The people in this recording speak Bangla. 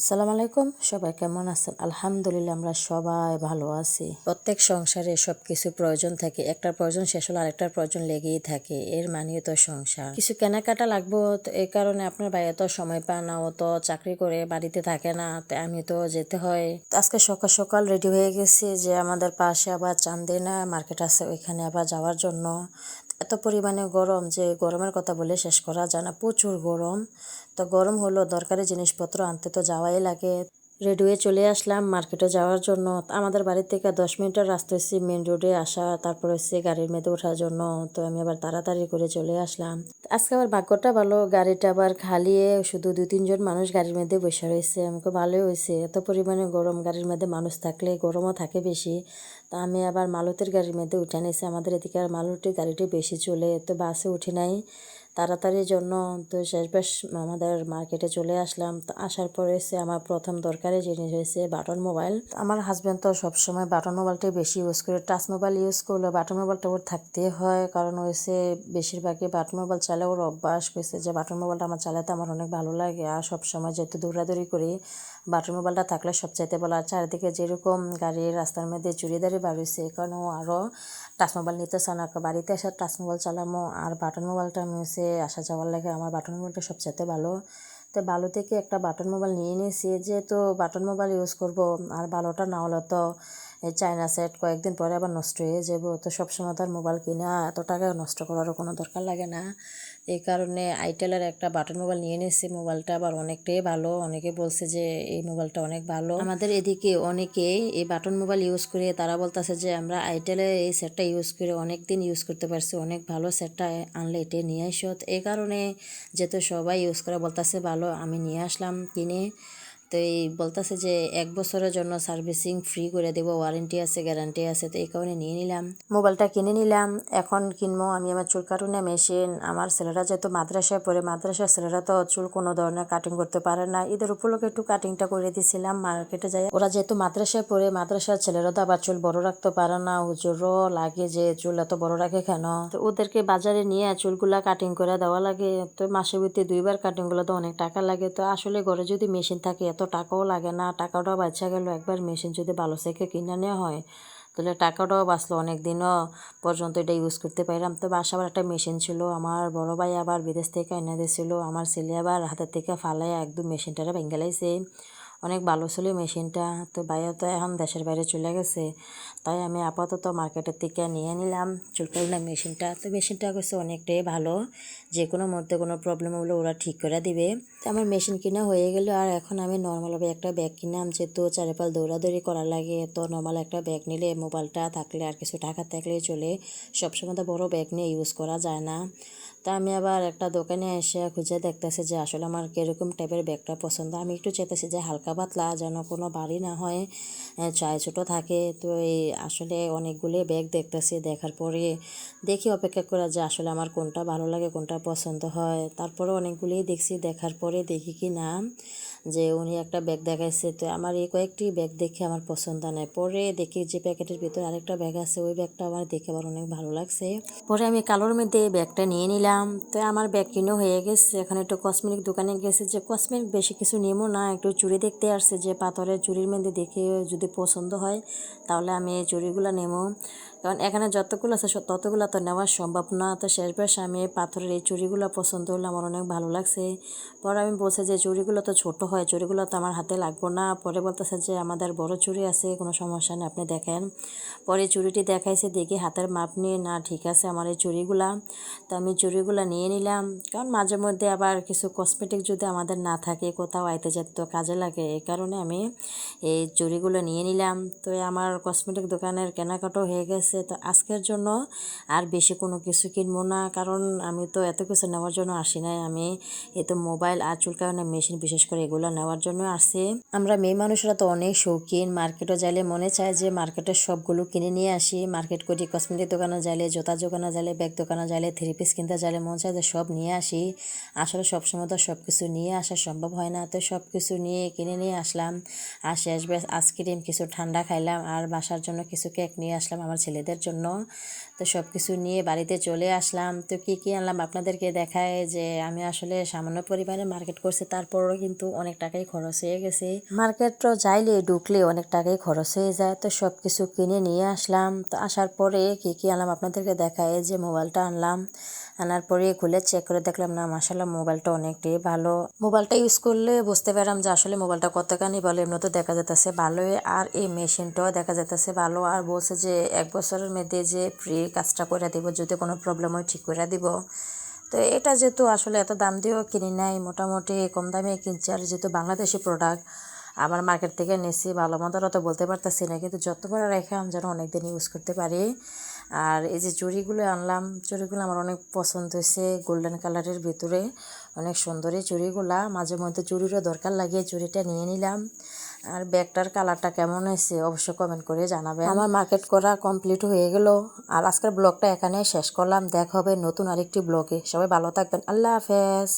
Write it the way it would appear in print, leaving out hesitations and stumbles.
আসসালামু আলাইকুম, সবাই কেমন আছেন? আলহামদুলিল্লাহ আমরা সবাই ভালো আছি। প্রত্যেক সংসারে সবকিছু প্রয়োজন থাকে, একটার প্রয়োজন শেষ হলে আরেকটার প্রয়োজন লেগেই থাকে, এর মানেই তো সংসার। কিছু কেনাকাটা লাগবো, তো এই কারণে আপনার ভাইয়া তো সময় পায় না, ও তো চাকরি করে বাড়িতে থাকে না, তো আমি তো যেতে হয়। তো আজকে সকাল সকাল রেডি হয়ে গেছি যে আমাদের পাশে আবার চান্দিনা মার্কেট আছে, ওইখানে আবার যাওয়ার জন্য। এত পরিমাণে গরম যে গরমের কথা বলে শেষ করা যায় না, প্রচুর গরম। তো গরম হলো, দরকারি জিনিসপত্র আনতে তো যাওয়াই লাগে। রেডি হয়ে চলে আসলাম মার্কেটে যাওয়ার জন্য। আমাদের বাড়ি থেকে 10 মিনিটের রাস্তা হচ্ছে মেন রোডে আসা, তারপর হচ্ছে গাড়ির মেয়েদের ওঠার জন্য। তো আমি আবার তাড়াতাড়ি করে চলে আসলাম। আজকে আবার ভাগ্যটা ভালো, গাড়িটা আবার খালিয়ে শুধু 2-3 জন মানুষ গাড়ির মধ্যে বসে রয়েছে। আমাকে ভালোই হয়েছে, এত পরিমাণে গরম, গাড়ির মধ্যে মানুষ থাকলে গরমও থাকে বেশি। তা আমি আবার মালতির গাড়ির মধ্যে উঠে নিয়েছি, আমাদের এদিকে আর মালতির গাড়িটি বেশি চলে, তো বাসে উঠি নাই তাড়াতাড়ির জন্য। তো শেষবেশ আমাদের মার্কেটে চলে আসলাম। তো আসার পরে এসে আমার প্রথম দরকারি জিনিস হয়েছে বাটন মোবাইল। আমার হাজব্যান্ড তো সবসময় বাটন মোবাইলটাই বেশি ইউজ করে, টাচ মোবাইল ইউজ করলে বাটন মোবাইলটা ওর থাকতে হয়, কারণ হয়েছে বেশিরভাগই বাটন মোবাইল চালে ওর অভ্যাস হয়েছে যে বাটন মোবাইলটা আমার চালাতে আমার অনেক ভালো লাগে। আর সবসময় যেহেতু দৌড়াদৌড়ি করি, বাটন মোবাইলটা থাকলে সবচাইতে ভালো। আর চারিদিকে যেরকম গাড়ির রাস্তার মধ্যে চুরিদারি বার হয়েছে, কারণ ও আরও টাচ মোবাইল নিতে চান না, বাড়িতে এসে টাচ মোবাইল চালামো আর বাটন মোবাইলটা আমি হচ্ছে আসা যাওয়ার লাগে, আমার বাটন মোবাইলটা সবচেয়ে ভালো। তো ভালো থেকে একটা বাটন মোবাইল নিয়ে নিয়েছি, যেহেতু বাটন মোবাইল ইউজ করব, আর ভালোটা না হলে তো এই চায়না সেট কয়েকদিন পরে আবার নষ্ট হয়ে যাব। তো সবসময় তার মোবাইল কিনা এত টাকা নষ্ট করারও কোনো দরকার লাগে না। এই কারণে আইটেলের একটা বাটন মোবাইল নিয়ে নিয়েছি। মোবাইলটা আবার অনেকটাই ভালো, অনেকে বলছে যে এই মোবাইলটা অনেক ভালো। আমাদের এদিকে অনেকে এই বাটন মোবাইল ইউজ করে তারা বলতেছে যে আমরা আইটেলের এই সেটটা ইউজ করে অনেক দিন ইউজ করতে পারছি, অনেক ভালো, সেটটা আনলে এটা নিয়ে আসো। এই কারণে যেহেতু সবাই ইউজ করে বলতেছে ভালো, আমি নিয়ে আসলাম কিনে। তো এই বলতেছে যে 1 বছরের জন্য সার্ভিসিং ফ্রি করে দেবো, ওয়ারেন্টি আছে, গ্যারান্টি আছে। তো এই কারণে নিয়ে নিলাম, মোবাইলটা কিনে নিলাম। এখন কিনবো আমি আমার চুল কাটানোর মেশিন। আমার ছেলেরা যেহেতু মাদ্রাসায় পড়ে, মাদ্রাসার ছেলেরা তো চুল কোনো ধরনের কাটিং করতে পারে না, ঈদের উপলক্ষে একটু কাটিংটা করে দিয়েছিলাম মার্কেটে যাই। ওরা যেহেতু মাদ্রাসায় পড়ে, মাদ্রাসার ছেলেরা তো আবার চুল বড় রাখতে পারে না, হুজুরও লাগে যে চুল এত বড় রাখে কেন। তো ওদেরকে বাজারে নিয়ে চুলগুলা কাটিং করে দেওয়া লাগে। তো মাসে ভিত্তি 2বার কাটিং গুলো তো অনেক টাকা লাগে। তো আসলে ঘরে যদি মেশিন থাকে এত টাকাও লাগে না, টাকাটাও বাঁচা গেল। একবার মেশিন যদি ভালো থেকে কিনে নেওয়া হয় তাহলে টাকাটাও বাঁচলো, অনেক দিনও পর্যন্ত এটা ইউজ করতে পারলাম। তো বাসা আবার একটা মেশিন ছিল, আমার বড় ভাই আবার বিদেশ থেকে এনে দিয়েছিল, আমার ছেলে আবার হাতের থেকে ফালাই একদম মেশিনটারে ভেঙে লাইছে। অনেক ভালো ছিল মেশিনটা। তো ভাইয়া তো এখন দেশের বাইরে চলে গেছে, তাই আমি আপাতত মার্কেটের থেকে নিয়ে নিলাম চুল কাটানোর মেশিনটা। তো মেশিনটা হচ্ছে অনেকটাই ভালো, যে কোনো মুহূর্তে কোনো প্রবলেম হলে ওরা ঠিক করে দিবে। তো আমার মেশিন কিনা হয়ে গেল, আর এখন আমি নর্মালভাবে একটা ব্যাগ কিনলাম, যেহেতু চারিপাল দৌড়াদৌড়ি করা লাগে। তো নর্মাল একটা ব্যাগ নিলে, মোবাইলটা থাকলে আর কিছু টাকা থাকলেই চলে, সবসময় তো বড় ব্যাগ নিয়ে ইউজ করা যায় না। তা আমি আবার একটা দোকানে এসে খুঁজে দেখতেছি যে আসলে আমার কীরকম টাইপের ব্যাগটা পছন্দ। আমি একটু চাইতেছি যে হালকা পাতলা, যেন কোনো ভারী না হয়, চাই ছোটো থাকে। তো এই আসলে অনেকগুলো ব্যাগ দেখতেছি, দেখার পরে দেখি অপেক্ষা করা যে আসলে আমার কোনটা ভালো লাগে, কোনটা পছন্দ হয়। তারপরে অনেকগুলোই দেখছি, দেখার পরে দেখি কি না যে উনি একটা ব্যাগ দেখাইছে। তো আমার এই কয়েকটি ব্যাগ দেখে আমার পছন্দ নেই, পরে দেখি যে প্যাকেটের ভিতরে আরেকটা ব্যাগ আছে, ওই ব্যাগটা আমার দেখে আবার অনেক ভালো লাগছে। পরে আমি কালোর মধ্যে এই ব্যাগটা নিয়ে নিলাম। তো আমার ব্যাগ কিনে হয়ে গেছে। এখন একটু কসমেটিক দোকানে গেছে, যে কসমেটিক বেশি কিছু নেবো না, একটু চুড়ি দেখতে আসছে, যে পাথরের চুড়ির মধ্যে দেখে যদি পছন্দ হয় তাহলে আমি এই চুড়িগুলো নেবো। কারণ এখানে যতগুলো আছে ততগুলো তো নেওয়া সম্ভব না। তো শেষবেশ আমি পাথরের এই চুড়িগুলো পছন্দ হলে আমার অনেক ভালো লাগছে। পরে আমি বলছি যে চুড়িগুলো তো ছোট হয়, চুড়িগুলো তো আমার হাতে লাগবো না। পরে বলতেছে যে আমাদের বড় চুড়ি আছে, কোনো সমস্যা নেই, আপনি দেখেন। পরে চুড়িটি দেখাইছে, দেখি হাতের মাপ নিয়ে, না ঠিক আছে আমার এই চুড়িগুলা। তো আমি চুড়িগুলো নিয়ে নিলাম, কারণ মাঝে মধ্যে আবার কিছু কসমেটিক যদি আমাদের না থাকে, কোথাও আইতে যেতে তো কাজে লাগে, এই কারণে আমি এই চুড়িগুলো নিয়ে নিলাম। তো আমার কসমেটিক দোকানের কেনাকাটাও হয়ে গেছে। তো আজকের জন্য আর বেশি কোনো কিছু কিনবো না, কারণ আমি তো এত কিছু নেওয়ার জন্য আসি নাই, আমি এই তো মোবাইল আর চুল কাটানোর মেশিন বিশেষ করে এগুলো নেওয়ার জন্য আসছি। আমরা মেয়ে মানুষরা তো অনেক শৌখিন, মার্কেটে যাইলে মনে চায় যে মার্কেটের সবগুলো কিনে নিয়ে আসি। মার্কেট করি, কসমেটিক দোকানে যাইলে, জুতা দোকানে যাইলে, ব্যাগ দোকানে যাইলে, 3 পিস কিনতে যাইলে মনে চায় যে সব নিয়ে আসি। আসলে সবসময় তো সব কিছু নিয়ে আসা সম্ভব হয় না। তো সব কিছু নিয়ে কিনে নিয়ে আসলাম। আর শেষ বেশ আইসক্রিম, কিছু ঠান্ডা খাইলাম, আর বাসার জন্য কিছু কেক নিয়ে আসলাম আমার ছেলে ছেলেদের জন্য। তো সব কিছু নিয়ে বাড়িতে চলে আসলাম। তো কি আনলাম আপনাদেরকে দেখায় যে আমি আসলে সামান্য পরিমাণে মার্কেট করছি, তারপরও কিন্তু অনেক টাকাই খরচ হয়ে গেছে। মার্কেটও যাইলে ঢুকলে অনেক টাকাই খরচ হয়ে যায়। তো সব কিছু কিনে নিয়ে আসলাম। তো আসার পরে কি আনলাম আপনাদেরকে দেখায় যে মোবাইলটা আনলাম। আনার পরে খুলে চেক করে দেখলাম না মাশাআল্লাহ মোবাইলটা অনেকটাই ভালো। মোবাইলটা ইউজ করলে বুঝতে পারলাম যে আসলে মোবাইলটা কতখানি ভালো। এমনি তো দেখা যেতেছে ভালোই, আর এই মেশিনটাও দেখা যেতেছে ভালো। আর বলছে যে 1 বছরের মধ্যে যে ফ্রি কাজটা করে দিব, যদি কোনো প্রবলেম হয় ঠিক করে দিব। তো এটা যেহেতু আসলে এত দাম দিয়েও কিনি নাই, মোটামুটি কম দামে কিনছি। আর যেহেতু বাংলাদেশি প্রোডাক্ট আমার মার্কেট থেকে নিয়েছি, ভালো মন্দের অত বলতে পারতেছি না, কিন্তু যত করে রেখে যেন অনেকদিন ইউজ করতে পারি। আর এই যে চুড়িগুলো আনলাম, চুড়িগুলো আমার অনেক পছন্দ হয়েছে, গোল্ডেন কালারের ভিতরে অনেক সুন্দরী চুড়িগুলা। মাঝে মধ্যে চুড়িরও দরকার লাগে, চুড়িটা নিয়ে নিলাম। আর ব্যাগটার কালারটা কেমন হয়েছে অবশ্যই কমেন্ট করে জানাবেন। আমার মার্কেট করা কমপ্লিট হয়ে গেল। আর আজকের ব্লগটা এখানে শেষ করলাম। দেখা হবে নতুন আরেকটি ব্লগে। সবাই ভালো থাকবেন। আল্লাহ হাফেজ।